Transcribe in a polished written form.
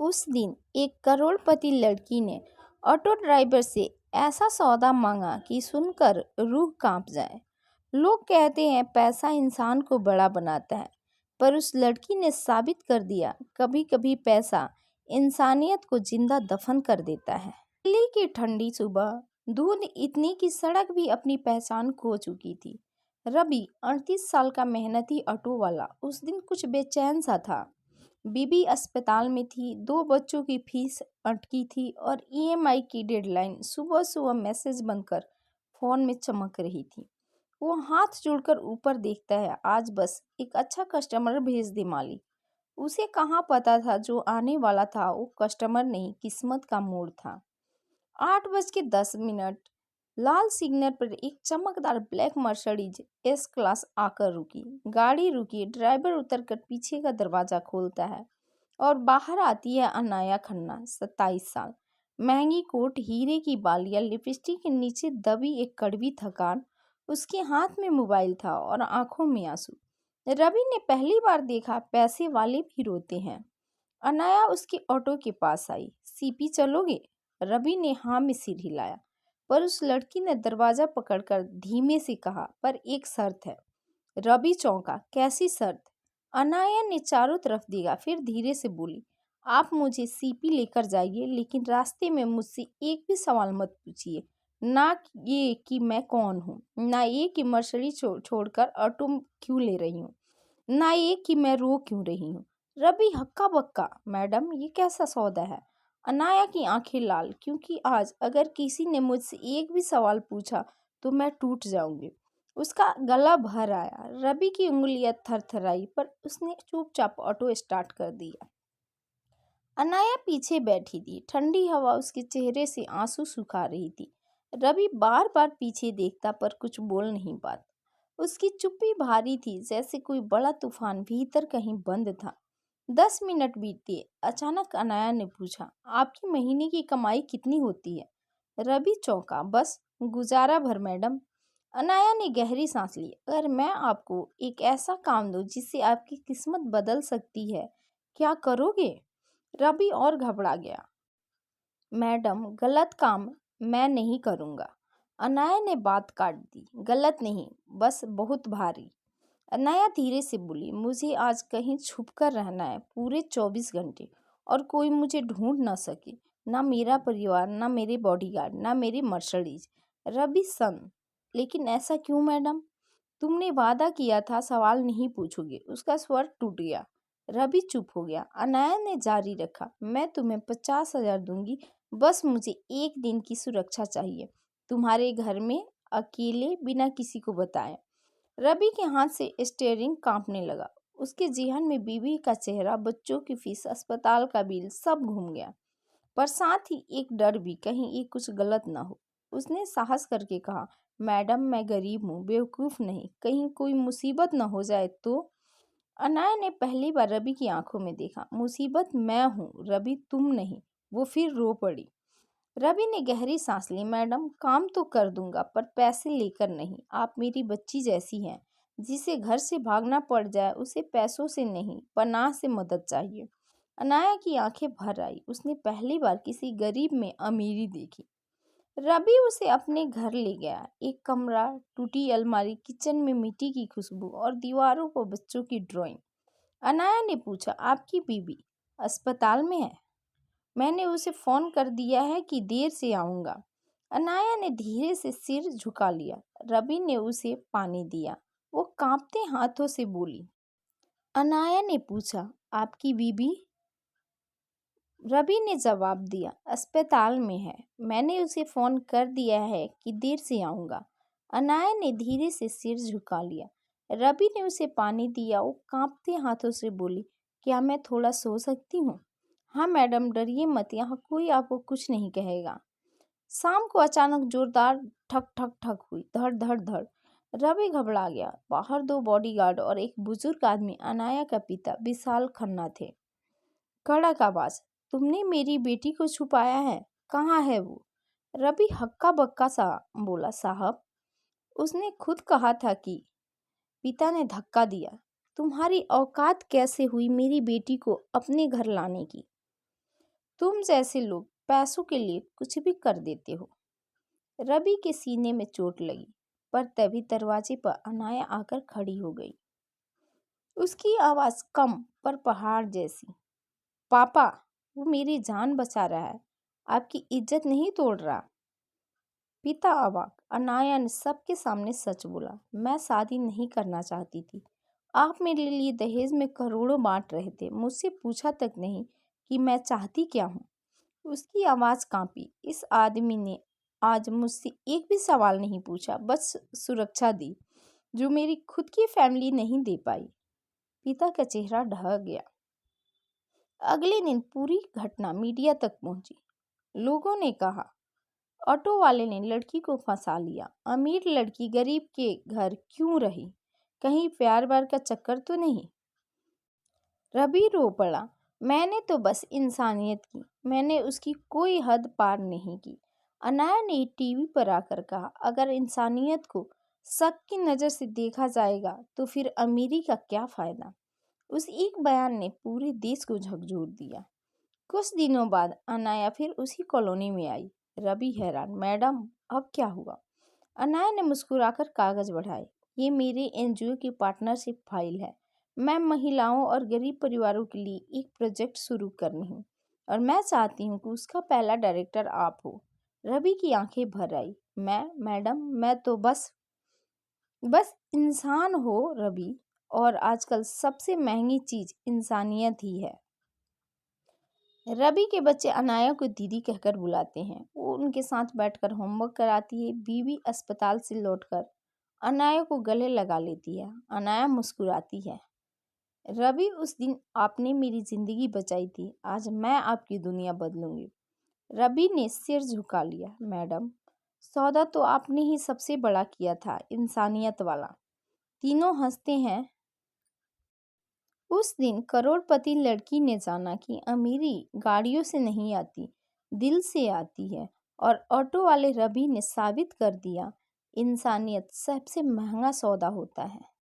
उस दिन एक करोड़पति लड़की ने ऑटो ड्राइवर से ऐसा सौदा मांगा कि सुनकर रूह कांप जाए। लोग कहते हैं पैसा इंसान को बड़ा बनाता है, पर उस लड़की ने साबित कर दिया कभी कभी पैसा इंसानियत को जिंदा दफन कर देता है। दिल्ली की ठंडी सुबह, धूप इतनी कि सड़क भी अपनी पहचान खो चुकी थी। रवि 38 साल का मेहनती ऑटो वाला उस दिन कुछ बेचैन सा था। बीबी अस्पताल में थी, 2 बच्चों की फीस अटकी थी और ईएमआई की डेडलाइन सुबह सुबह मैसेज बनकर फोन में चमक रही थी। वो हाथ जोड़कर ऊपर देखता है, आज बस एक अच्छा कस्टमर भेज दे मालिक। उसे कहाँ पता था जो आने वाला था वो कस्टमर नहीं, किस्मत का मोड़ था। 8:10 लाल सिग्नल पर एक चमकदार ब्लैक मर्सिडीज एस क्लास आकर रुकी। गाड़ी रुकी, ड्राइवर उतरकर पीछे का दरवाजा खोलता है और बाहर आती है अनाया खन्ना, 27 साल। महंगी कोट, हीरे की बालियां, लिपस्टिक के नीचे दबी एक कड़वी थकान। उसके हाथ में मोबाइल था और आंखों में आंसू। रवि ने पहली बार देखा पैसे वाले भी रोते हैं। अनाया उसके ऑटो के पास आई। सीपी चलोगे? रवि ने हाँ में सिर हिलाया, पर उस लड़की ने दरवाजा पकड़कर धीमे से कहा, पर एक शर्त है। रवि चौंका, कैसी शर्त? अनाया ने चारों तरफ देखा, फिर धीरे से बोली, आप मुझे सीपी लेकर जाइए, लेकिन रास्ते में मुझसे एक भी सवाल मत पूछिए। ना ये कि मैं कौन हूँ, ना ये कि मर्सिडीज छोड़कर ऑटो क्यों ले रही हूँ, ना ये कि मैं रो क्यों रही हूँ। रवि हक्का बक्का, मैडम ये कैसा सौदा है? अनाया की आंखें लाल, क्योंकि आज अगर किसी ने मुझसे एक भी सवाल पूछा तो मैं टूट जाऊंगी। उसका गला भर आया। रवि की उंगलियां थरथराई, पर उसने चुपचाप ऑटो स्टार्ट कर दिया। अनाया पीछे बैठी थी, ठंडी हवा उसके चेहरे से आंसू सुखा रही थी। रवि बार बार पीछे देखता, पर कुछ बोल नहीं पाता। उसकी चुप्पी भारी थी, जैसे कोई बड़ा तूफान भीतर कहीं बंद था। 10 मिनट बीते। अचानक अनाया ने पूछा, आपकी महीने की कमाई कितनी होती है? रवि चौंका, बस गुजारा भर मैडम। अनाया ने गहरी सांस ली। अगर मैं आपको एक ऐसा काम दूं जिससे आपकी किस्मत बदल सकती है, क्या करोगे? रवि और घबरा गया। मैडम, गलत काम मैं नहीं करूँगा। अनाया ने बात काट दी। गलत नहीं, बस बहुत भारी। अनाया धीरे से बोली, मुझे आज कहीं छुप कर रहना है, पूरे 24 घंटे, और कोई मुझे ढूंढ ना सके। ना मेरा परिवार, ना मेरे बॉडीगार्ड, ना मेरी मर्सिडीज। रवि सन, लेकिन ऐसा क्यों मैडम? तुमने वादा किया था सवाल नहीं पूछोगे। उसका स्वर टूट गया। रवि चुप हो गया। अनाया ने जारी रखा, मैं तुम्हें 50,000 दूंगी, बस मुझे एक दिन की सुरक्षा चाहिए, तुम्हारे घर में, अकेले, बिना किसी को बताए। रवि के हाथ से स्टीयरिंग कांपने लगा। उसके जिहन में बीवी का चेहरा, बच्चों की फीस, अस्पताल का बिल, सब घूम गया, पर साथ ही एक डर भी, कहीं ये कुछ गलत ना हो। उसने साहस करके कहा, मैडम मैं गरीब हूँ, बेवकूफ़ नहीं, कहीं कोई मुसीबत ना हो जाए तो? अनाया ने पहली बार रवि की आंखों में देखा। मुसीबत मैं हूँ रवि, तुम नहीं। वो फिर रो पड़ी। रवि ने गहरी सांस ली। मैडम, काम तो कर दूंगा, पर पैसे लेकर नहीं। आप मेरी बच्ची जैसी हैं। जिसे घर से भागना पड़ जाए उसे पैसों से नहीं, पनाह से मदद चाहिए। अनाया की आंखें भर आई। उसने पहली बार किसी गरीब में अमीरी देखी। रवि उसे अपने घर ले गया। एक कमरा, टूटी अलमारी, किचन में मिट्टी की खुशबू और दीवारों पर बच्चों की ड्राइंग। अनाया ने पूछा, आपकी बीवी अस्पताल में है? मैंने उसे फोन कर दिया है कि देर से आऊँगा। अनाया ने धीरे से सिर झुका लिया। रवि ने उसे पानी दिया। वो कांपते हाथों से बोली। अनाया ने पूछा, आपकी बीबी? रवि ने जवाब दिया, अस्पताल में है। मैंने उसे फोन कर दिया है कि देर से आऊँगा। अनाया ने धीरे से सिर झुका लिया। रवि ने उसे पानी दिया। वो कांपते हाथों से बोली, क्या मैं थोड़ा सो सकती हूँ? हाँ मैडम, डरिए मत, यहाँ कोई आपको कुछ नहीं कहेगा। शाम को अचानक जोरदार ठक ठक ठक हुई, धड़ धड़ धड़। रवि घबरा गया। बाहर 2 बॉडीगार्ड और एक बुजुर्ग आदमी, अनाया का पिता विशाल खन्ना थे। कड़क आवाज, तुमने मेरी बेटी को छुपाया है, कहाँ है वो? रवि हक्का बक्का सा बोला, साहब उसने खुद कहा था कि। पिता ने धक्का दिया, तुम्हारी औकात कैसे हुई मेरी बेटी को अपने घर लाने की? तुम जैसे लोग पैसों के लिए कुछ भी कर देते हो। रवि के सीने में चोट लगी, पर तभी दरवाजे पर अनाया आकर खड़ी हो गई। उसकी आवाज कम पर पहाड़ जैसी। पापा, वो मेरी जान बचा रहा है, आपकी इज्जत नहीं तोड़ रहा। पिता अवाक। अनाया ने सबके सामने सच बोला, मैं शादी नहीं करना चाहती थी। आप मेरे लिए दहेज में करोड़ों बांट रहे थे, मुझसे पूछा तक नहीं कि मैं चाहती क्या हूँ। उसकी आवाज कांपी। इस आदमी ने आज मुझसे एक भी सवाल नहीं पूछा, बस सुरक्षा दी जो मेरी खुद की फैमिली नहीं दे पाई। पिता का चेहरा ढह गया। अगले दिन पूरी घटना मीडिया तक पहुंची। लोगों ने कहा, ऑटो वाले ने लड़की को फंसा लिया, अमीर लड़की गरीब के घर क्यों रही, कहीं प्यार व्यार का चक्कर तो नहीं। रवि रो पड़ा, मैंने तो बस इंसानियत की, मैंने उसकी कोई हद पार नहीं की। अनाया ने टीवी पर आकर कहा, अगर इंसानियत को शक की नज़र से देखा जाएगा तो फिर अमीरी का क्या फ़ायदा। उस एक बयान ने पूरे देश को झकझोर दिया। कुछ दिनों बाद अनाया फिर उसी कॉलोनी में आई। रवि हैरान, मैडम अब क्या हुआ। अनाया ने मुस्कुराकर कागज बढ़ाए, ये मेरे एनजीओ की पार्टनरशिप फाइल है। मैं महिलाओं और गरीब परिवारों के लिए एक प्रोजेक्ट शुरू कर रही हूँ और मैं चाहती हूँ कि उसका पहला डायरेक्टर आप हो। रवि की आंखें भर आई। मैडम मैं तो बस इंसान हो रवि, और आजकल सबसे महंगी चीज इंसानियत ही है। रवि के बच्चे अनाया को दीदी कहकर बुलाते हैं। वो उनके साथ बैठकर होमवर्क कराती है। बीवी अस्पताल से लौटकर अनाया को गले लगा लेती है। अनाया मुस्कुराती है, रवि उस दिन आपने मेरी जिंदगी बचाई थी, आज मैं आपकी दुनिया बदलूंगी। रवि ने सिर झुका लिया, मैडम सौदा तो आपने ही सबसे बड़ा किया था, इंसानियत वाला। तीनों हंसते हैं। उस दिन करोड़पति लड़की ने जाना कि अमीरी गाड़ियों से नहीं आती, दिल से आती है। और ऑटो वाले रवि ने साबित कर दिया, इंसानियत सबसे महंगा सौदा होता है।